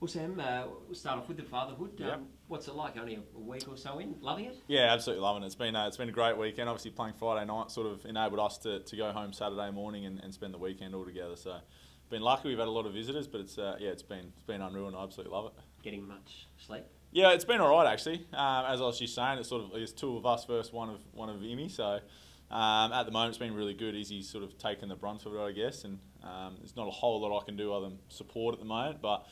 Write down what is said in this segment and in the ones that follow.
Well, Sam, we'll start off with the fatherhood. Yep. What's it like? Only a week or so in, loving it? Yeah, absolutely loving it. It's been a great weekend. Obviously, playing Friday night sort of enabled us to go home Saturday morning and spend the weekend all together. So, been lucky. We've had a lot of visitors, but it's been unreal, and I absolutely love it. Getting much sleep? Yeah, it's been all right actually. As I was just saying, it's two of us versus one of Imi. So, at the moment, it's been really good. Izzy's sort of taken the brunt of it, I guess, and there's not a whole lot I can do other than support at the moment, but.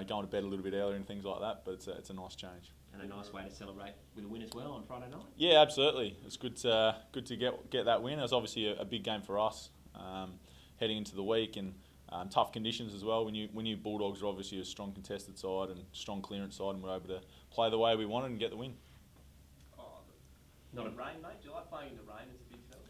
Going to bed a little bit earlier and things like that, but it's a nice change. And a nice way to celebrate with a win as well on Friday night. Yeah, absolutely. It's good to get that win. It was obviously a big game for us heading into the week, and tough conditions as well. We knew Bulldogs are obviously a strong contested side and strong clearance side, and we're able to play the way we wanted and get the win. Not a rain, mate. Do you like playing in the rain as a big fella?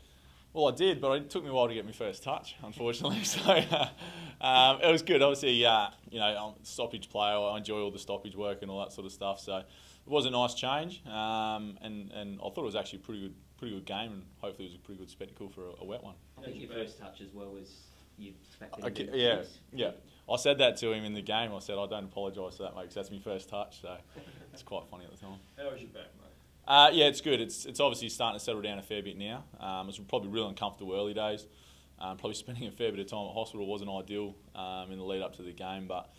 Well, I did, but it took me a while to get my first touch, unfortunately. So it was good. Obviously, I'm a stoppage player. I enjoy all the stoppage work and all that sort of stuff. So it was a nice change, and I thought it was actually a pretty good game, and hopefully it was a pretty good spectacle for a wet one. I think your first touch as well was you expected. Yeah. I said that to him in the game. I said I don't apologise for that, mate, because that's my first touch. So it's quite funny at the time. How was your back, mate? Yeah, it's good. It's obviously starting to settle down a fair bit now. It was probably real uncomfortable early days. Probably spending a fair bit of time at hospital wasn't ideal in the lead up to the game, but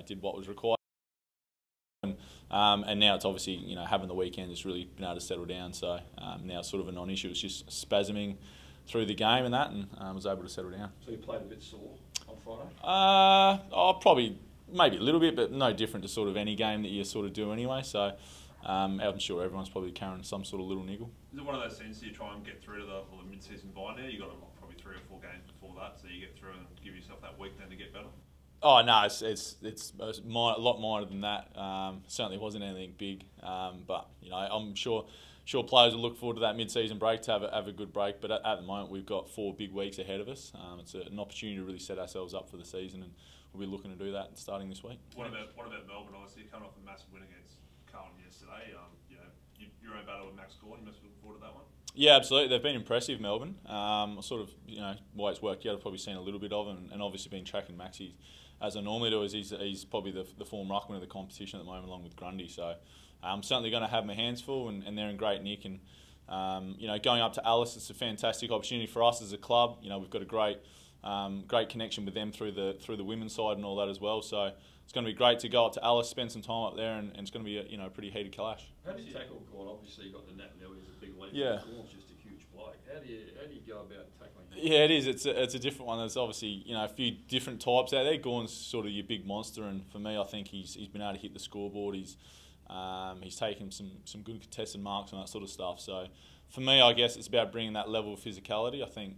did what was required. And now it's obviously having the weekend has really been able to settle down. So now it's sort of a non-issue. It's just spasming through the game and that, and was able to settle down. So you played a bit sore on Friday? Probably maybe a little bit, but no different to sort of any game that you sort of do anyway. So. I'm sure everyone's probably carrying some sort of little niggle. Is it one of those things that you try and get through to the mid-season bye now? You've got probably 3 or 4 games before that, so you get through and give yourself that week then to get better? Oh, no, it's a lot minor than that. Certainly wasn't anything big, but I'm sure players will look forward to that mid-season break to have a good break. But at the moment, we've got 4 big weeks ahead of us. It's an opportunity to really set ourselves up for the season, and we'll be looking to do that starting this week. What about Melbourne? Obviously, coming off a massive win against Carlton yesterday. Your own battle with Max Gawn, you must be looking forward to that one. Yeah, absolutely. They've been impressive, Melbourne. Sort of, why it's worked out, I've probably seen a little bit of him, and obviously been tracking Maxi as I normally do. He's probably the form ruckman of the competition at the moment, along with Grundy. So I'm certainly going to have my hands full, and they're in great nick. And going up to Alice, it's a fantastic opportunity for us as a club. We've got a great connection with them through the women's side and all that as well. So it's going to be great to go up to Alice, spend some time up there, and it's going to be a pretty heated clash. How do you tackle Gawn? Obviously, you got the Nat Nelly as a big leap. Yeah. Gawn's just a huge bloke. How do you go about tackling him? Yeah, it is. It's a different one. There's obviously a few different types out there. Gawn's sort of your big monster, and for me, I think he's been able to hit the scoreboard. He's taken some good contested marks and that sort of stuff. So for me, I guess it's about bringing that level of physicality. I think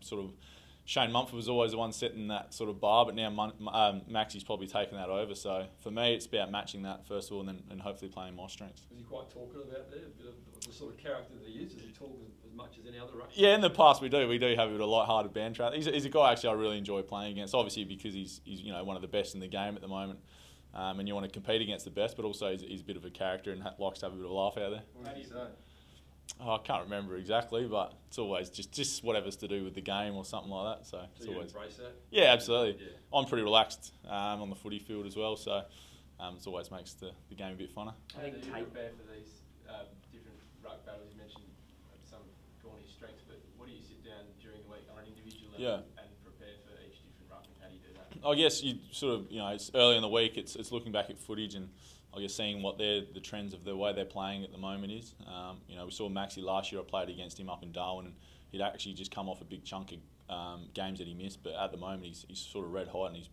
sort of. Shane Mumford was always the one setting that sort of bar, but now Maxi's probably taken that over. So for me, it's about matching that first of all, and hopefully playing my strengths. Is he quite talkative out there? A bit of the sort of character that he is? Does he talk as much as any other ruckman? Yeah, in the past we do have a bit of light-hearted banter. He's a guy actually I really enjoy playing against. Obviously because he's one of the best in the game at the moment, and you want to compete against the best, but also he's a bit of a character and likes to have a bit of a laugh out there. What do you say? Oh, I can't remember exactly, but it's always just whatever's to do with the game or something like that. So it's you always embrace that? Yeah, absolutely. Yeah. I'm pretty relaxed on the footy field as well, so it always makes the game a bit funner. I think do you prepare for these different ruck battles? You mentioned some Gawney's strengths, but what do you sit down during the week on an individual level and prepare for each different ruckman? How do you do that? I guess you sort of it's early in the week. It's looking back at footage and I guess seeing what the trends of the way they're playing at the moment is. We saw Maxi last year. I played against him up in Darwin, and he'd actually just come off a big chunk of games that he missed. But at the moment, he's sort of red hot, and he's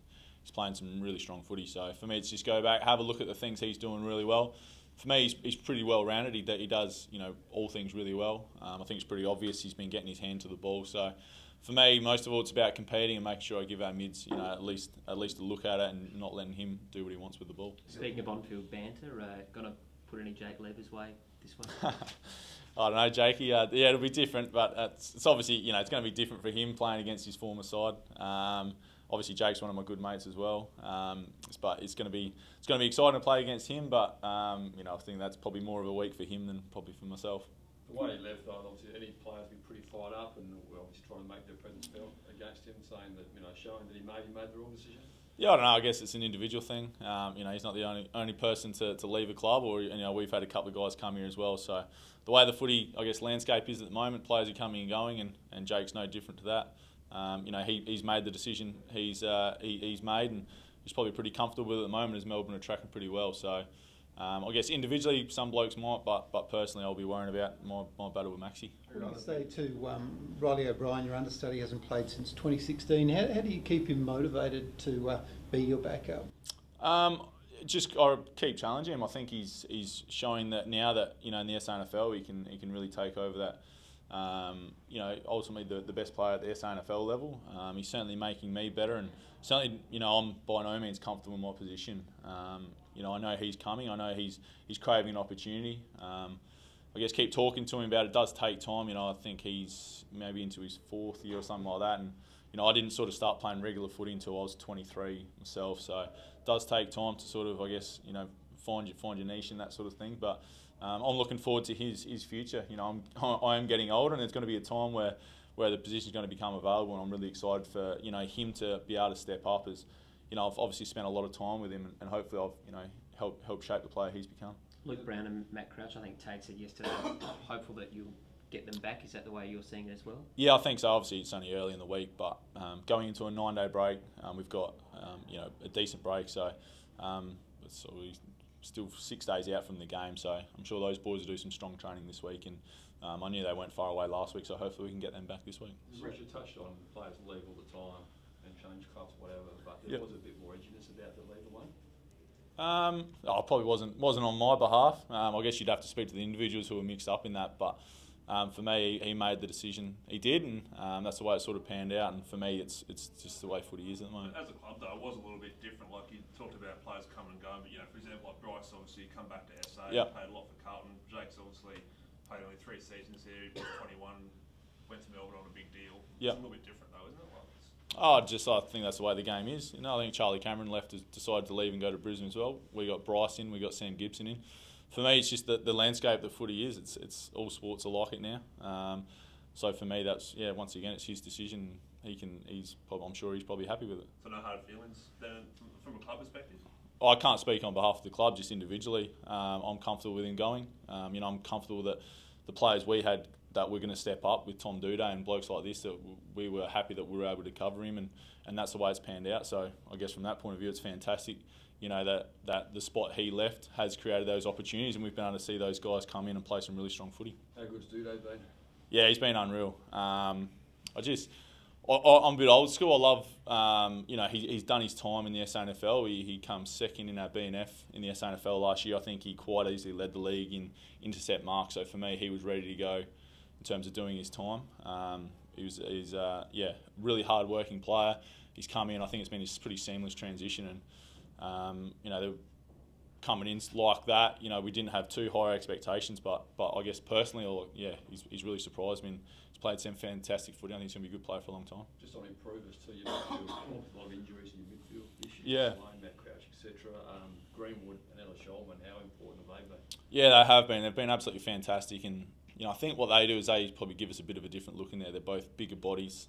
playing some really strong footy. So for me, it's just go back, have a look at the things he's doing really well. For me, he's pretty well rounded. He does all things really well. I think it's pretty obvious he's been getting his hand to the ball. So for me, most of all, it's about competing and making sure I give our mids, at least a look at it and not letting him do what he wants with the ball. Speaking of on-field banter, gonna put any Jake Levers' way this week? I don't know, Jakey. Yeah, it'll be different, but it's obviously it's going to be different for him playing against his former side. Obviously, Jake's one of my good mates as well. But it's going to be exciting to play against him. But I think that's probably more of a week for him than probably for myself. The way he left, though, obviously any players be pretty fired up, and we're obviously trying to make their presence felt against him, saying that showing that he maybe made the wrong decision. Yeah, I don't know. I guess it's an individual thing. He's not the only person to leave a club, or we've had a couple of guys come here as well. So the way the footy, I guess, landscape is at the moment, players are coming and going, and Jake's no different to that. He's made the decision he's made, and he's probably pretty comfortable with it at the moment, as Melbourne are tracking pretty well. So I guess individually some blokes might, but personally I'll be worrying about my battle with Maxi. What do you say to Riley O'Brien, your understudy, hasn't played since 2016. How do you keep him motivated to be your backup? Just I keep challenging him. I think he's showing that now that in the SANFL he can really take over that. Ultimately the best player at the SANFL level. He's certainly making me better, and certainly I'm by no means comfortable in my position. I know he's coming. I know he's craving an opportunity. I guess keep talking to him about it. It does take time. I think he's maybe into his 4th year or something like that, and I didn't sort of start playing regular footy until I was 23 myself. So it does take time to sort of, I guess, find your niche and that sort of thing. But I'm looking forward to his future. I am getting older, and there's going to be a time where the position is going to become available, and I'm really excited for him to be able to step up. As I've obviously spent a lot of time with him, and hopefully I've helped shape the player he's become. Luke Brown and Matt Crouch, I think Tate said yesterday, hopeful that you'll get them back. Is that the way you're seeing it as well? Yeah, I think so. Obviously, it's only early in the week, but going into a 9-day break, we've got a decent break, so it's still 6 days out from the game. So I'm sure those boys will do some strong training this week, and I knew they weren't far away last week, so hopefully we can get them back this week. Richard touched on players leave all the time and change clubs, whatever, but there was a bit more edginess about the leaver one. Probably wasn't on my behalf. I guess you'd have to speak to the individuals who were mixed up in that, but for me, he made the decision he did, and that's the way it sort of panned out. And for me, it's just the way footy is at the moment. As a club, though, it was a little bit different. Like you talked about players coming and going, but for example, like Bryce, obviously come back to SA, played a lot for Carlton. Jake's obviously played only 3 seasons here. He was 21, went to Melbourne on a big deal. It's a little bit different, though, isn't it? I think that's the way the game is. I think Charlie Cameron decided to leave and go to Brisbane as well. We got Bryce in, we got Sam Gibson in. For me, it's just the landscape that footy is. It's all sports are like it now. So for me, that's once again, it's his decision. I'm sure he's probably happy with it. So no hard feelings then from a club perspective? I can't speak on behalf of the club, just individually. I'm comfortable with him going. I'm comfortable that the players we had that we're going to step up with Tom Duday and blokes like this, that we were happy that we were able to cover him, and that's the way it's panned out. So I guess from that point of view, it's fantastic. That the spot he left has created those opportunities, and we've been able to see those guys come in and play some really strong footy. How good's Duday been? Yeah, he's been unreal. I'm a bit old school. I love, he's done his time in the SANFL. He comes second in our BNF in the SANFL last year. I think he quite easily led the league in intercept marks. So for me, he was ready to go in terms of doing his time. He's really hard working player. He's come in. I think it's been a pretty seamless transition, and they're coming in like that. We didn't have too high expectations, but I guess personally, he's really surprised me. He's played some fantastic footy. I think he's going to be a good player for a long time. Just on improvers too, your midfield, a lot of injuries in your midfield issues. Yeah. Matt Crouch, etc. Greenwood and Ella Shulman, how important have they been? Yeah, they have been. They've been absolutely fantastic, and I think what they do is they probably give us a bit of a different look in there. They're both bigger bodies,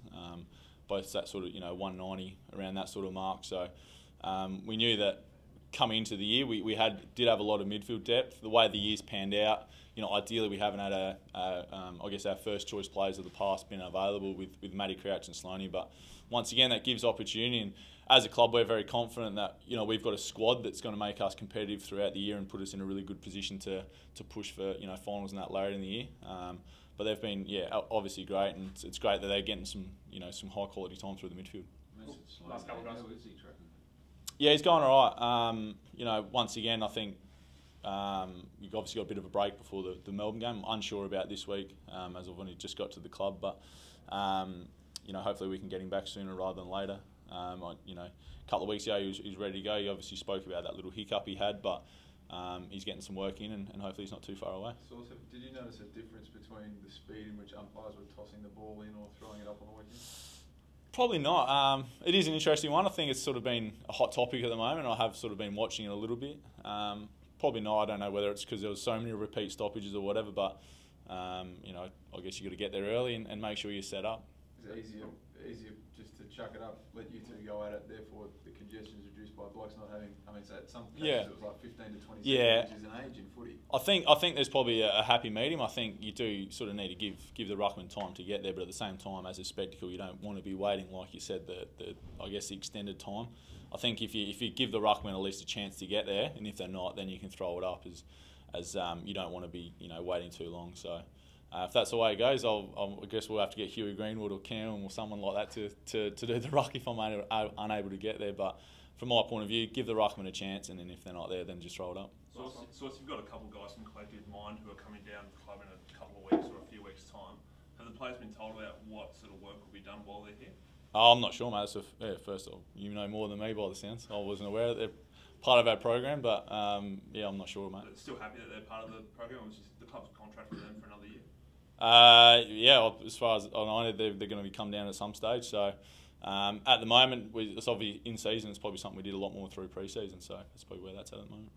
both that sort of 190 around that sort of mark. So we knew that coming into the year, we did have a lot of midfield depth. The way the year's panned out, ideally we haven't had our first choice players of the past been available with Matty Crouch and Sloaney. But once again, that gives opportunity. And as a club, we're very confident that we've got a squad that's going to make us competitive throughout the year and put us in a really good position to push for finals and that later in the year. But they've been obviously great, and it's great that they're getting some high quality time through the midfield. Last couple of guys. Yeah, he's going all right. Once again, I think you've obviously got a bit of a break before the Melbourne game. I'm unsure about this week, as I've only just got to the club, but hopefully we can get him back sooner rather than later. A couple of weeks ago he was ready to go. He obviously spoke about that little hiccup he had, but he's getting some work in, and hopefully he's not too far away. So also, did you notice a difference between the speed in which umpires were tossing the ball in or throwing it up on the weekend? Probably not. It is an interesting one. I think it's sort of been a hot topic at the moment. I have sort of been watching it a little bit. Probably not. I don't know whether it's because there was so many repeat stoppages or whatever, but I guess you got to get there early and make sure you're set up. Is it easier just to chuck it up, let you two go at it, therefore the congestion congestion is reduced by blokes not having. I mean, so at some cases Yeah. it was like 15 to 20 Yeah. seconds, which is an age in footy. I think there's probably a happy medium. I think you do sort of need to give the ruckman time to get there, but at the same time, as a spectacle, you don't want to be waiting, like you said, the extended time. I think if you give the ruckman at least a chance to get there, and if they're not, then you can throw it up as you don't want to be waiting too long. So. If that's the way it goes, I guess we'll have to get Huey Greenwood or Cam or someone like that to do the ruck if I'm unable to get there. But from my point of view, give the ruckman a chance, and then if they're not there, then just throw it up. So if you've got a couple of guys from collective mind who are coming down to the club in a couple of weeks or a few weeks' time, have the players been told about what sort of work will be done while they're here? I'm not sure, mate. First of all, you know more than me by the sounds. I wasn't aware that they're part of our program, but I'm not sure, mate. But still happy that they're part of the program, or was just the club's contracted them for another year? As far as I know, they're going to be come down at some stage. So at the moment, it's obviously in season. It's probably something we did a lot more through pre-season. So that's probably where that's at the moment.